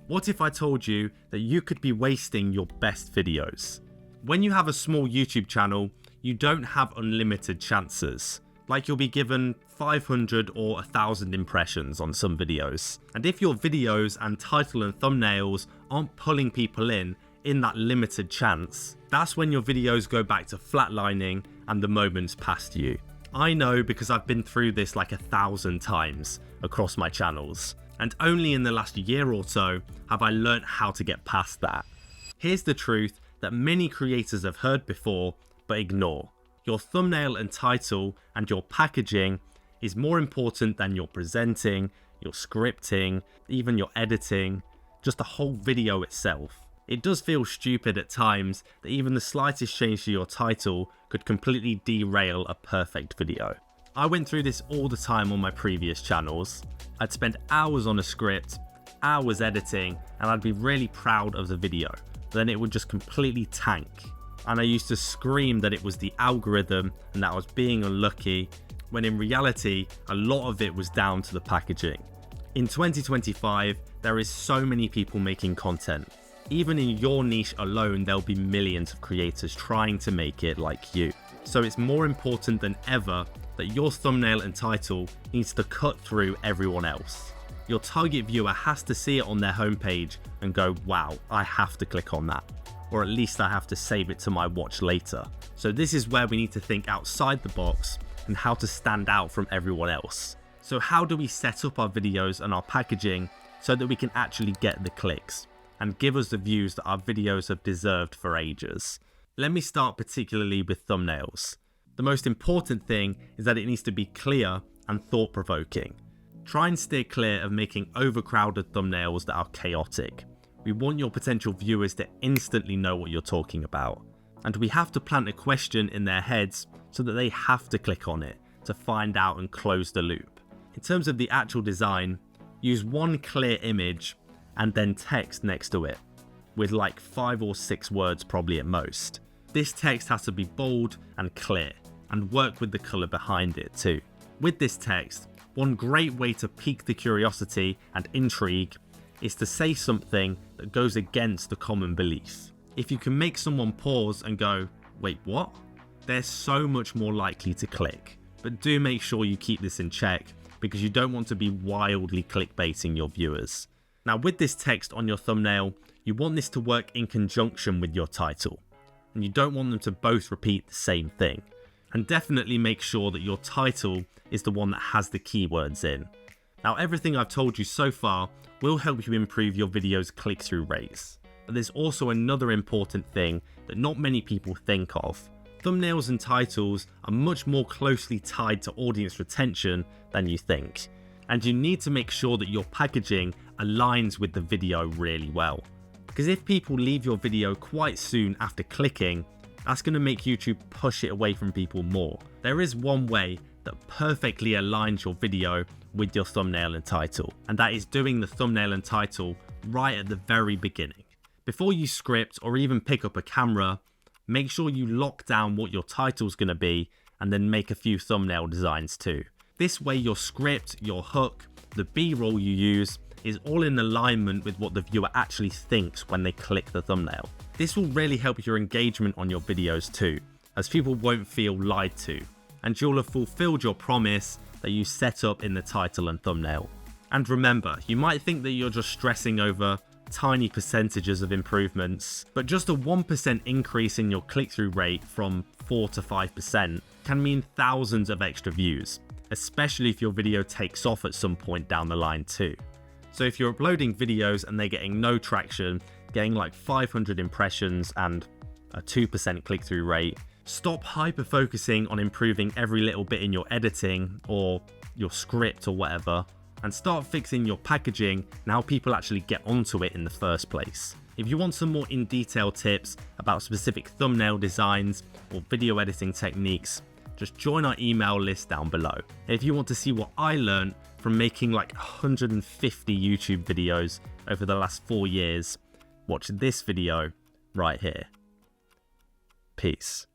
What if I told you that you could be wasting your best videos? When you have a small YouTube channel, you don't have unlimited chances. Like you'll be given 500 or 1,000 impressions on some videos. And if your videos and title and thumbnails aren't pulling people in that limited chance, that's when your videos go back to flatlining and the moment's past you. I know because I've been through this like 1,000 times across my channels. And only in the last year or so have I learnt how to get past that. Here's the truth that many creators have heard before but ignore. Your thumbnail and title and your packaging is more important than your presenting, your scripting, even your editing, just the whole video itself. It does feel stupid at times that even the slightest change to your title could completely derail a perfect video. I went through this all the time on my previous channels. I'd spend hours on a script, hours editing, and I'd be really proud of the video. Then it would just completely tank. And I used to scream that it was the algorithm and that I was being unlucky, when in reality, a lot of it was down to the packaging. In 2025, there is so many people making content. Even in your niche alone, there'll be millions of creators trying to make it like you. So it's more important than ever that your thumbnail and title needs to cut through everyone else. Your target viewer has to see it on their homepage and go, wow, I have to click on that. Or at least I have to save it to my watch later. So this is where we need to think outside the box and how to stand out from everyone else. So how do we set up our videos and our packaging so that we can actually get the clicks and give us the views that our videos have deserved for ages? Let me start particularly with thumbnails. The most important thing is that it needs to be clear and thought-provoking. Try and steer clear of making overcrowded thumbnails that are chaotic. We want your potential viewers to instantly know what you're talking about. And we have to plant a question in their heads so that they have to click on it to find out and close the loop. In terms of the actual design, use one clear image and then text next to it, with like 5 or 6 words probably at most. This text has to be bold and clear, and work with the colour behind it too. With this text, one great way to pique the curiosity and intrigue is to say something that goes against the common belief. If you can make someone pause and go, wait, what? They're so much more likely to click. But do make sure you keep this in check because you don't want to be wildly clickbaiting your viewers. Now with this text on your thumbnail, you want this to work in conjunction with your title. And you don't want them to both repeat the same thing. And definitely make sure that your title is the one that has the keywords in. Now everything I've told you so far will help you improve your video's click-through rates. But there's also another important thing that not many people think of. Thumbnails and titles are much more closely tied to audience retention than you think. And you need to make sure that your packaging aligns with the video really well. Because if people leave your video quite soon after clicking, that's going to make YouTube push it away from people more. There is one way that perfectly aligns your video with your thumbnail and title, and that is doing the thumbnail and title right at the very beginning. Before you script or even pick up a camera, make sure you lock down what your title's going to be and then make a few thumbnail designs too. This way your script, your hook, the B-roll you use is all in alignment with what the viewer actually thinks when they click the thumbnail. This will really help your engagement on your videos too, as people won't feel lied to, and you'll have fulfilled your promise that you set up in the title and thumbnail. And remember, you might think that you're just stressing over tiny percentages of improvements, but just a 1% increase in your click-through rate from 4 to 5% can mean thousands of extra views, especially if your video takes off at some point down the line too. So if you're uploading videos and they're getting no traction, getting like 500 impressions and a 2% click-through rate, stop hyper-focusing on improving every little bit in your editing or your script or whatever, and start fixing your packaging and how people actually get onto it in the first place. If you want some more in-detail tips about specific thumbnail designs or video editing techniques, just join our email list down below. If you want to see what I learned from making like 150 YouTube videos over the last 4 years, watch this video right here. Peace.